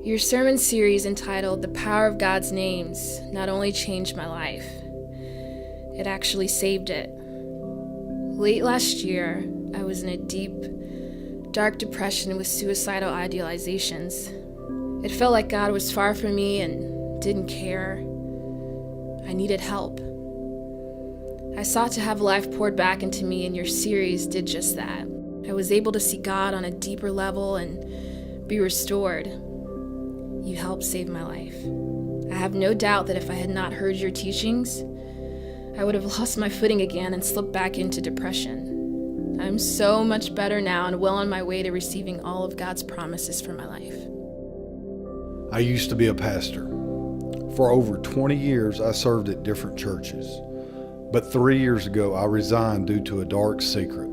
Your sermon series entitled The Power of God's Names not only changed my life, it actually saved it. Late last year, I was in a deep, dark depression with suicidal idealizations. It felt like God was far from me and didn't care. I needed help. I sought to have life poured back into me, and your series did just that. I was able to see God on a deeper level and be restored. You helped save my life. I have no doubt that if I had not heard your teachings, I would have lost my footing again and slipped back into depression. I'm so much better now and well on my way to receiving all of God's promises for my life. I used to be a pastor. For over 20 years, I served at different churches. But 3 years ago, I resigned due to a dark secret.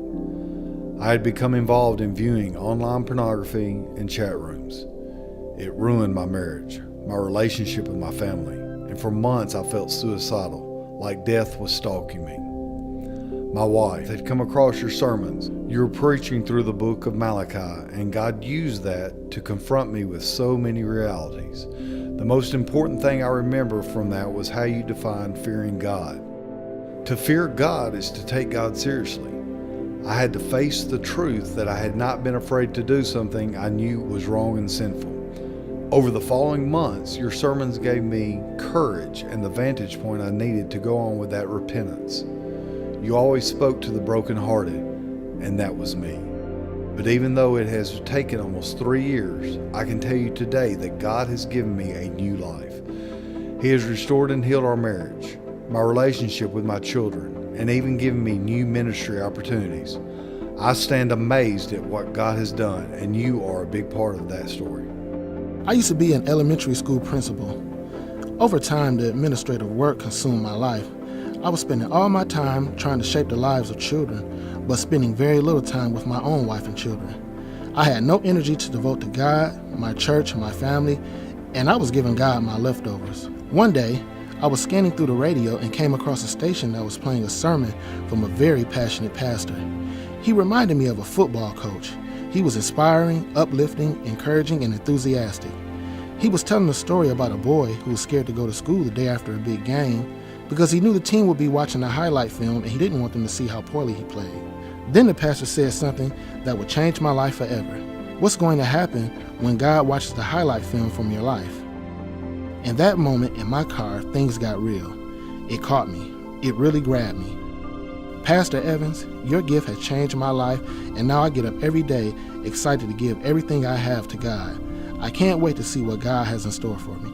I had become involved in viewing online pornography and chat rooms. It ruined my marriage, my relationship with my family, and for months I felt suicidal, like death was stalking me. My wife had come across your sermons. You were preaching through the book of Malachi, and God used that to confront me with so many realities. The most important thing I remember from that was how you defined fearing God. To fear God is to take God seriously. I had to face the truth that I had not been afraid to do something I knew was wrong and sinful. Over the following months, your sermons gave me courage and the vantage point I needed to go on with that repentance. You always spoke to the brokenhearted, and that was me. But even though it has taken almost 3 years, I can tell you today that God has given me a new life. He has restored and healed our marriage, my relationship with my children, and even given me new ministry opportunities. I stand amazed at what God has done, and you are a big part of that story. I used to be an elementary school principal. Over time, the administrative work consumed my life. I was spending all my time trying to shape the lives of children, but spending very little time with my own wife and children. I had no energy to devote to God, my church, and my family, and I was giving God my leftovers. One day, I was scanning through the radio and came across a station that was playing a sermon from a very passionate pastor. He reminded me of a football coach. He was inspiring, uplifting, encouraging, and enthusiastic. He was telling a story about a boy who was scared to go to school the day after a big game because he knew the team would be watching the highlight film and he didn't want them to see how poorly he played. Then the pastor said something that would change my life forever. What's going to happen when God watches the highlight film from your life? In that moment in my car, things got real. It caught me. It really grabbed me. Pastor Evans, your gift has changed my life, and now I get up every day excited to give everything I have to God. I can't wait to see what God has in store for me.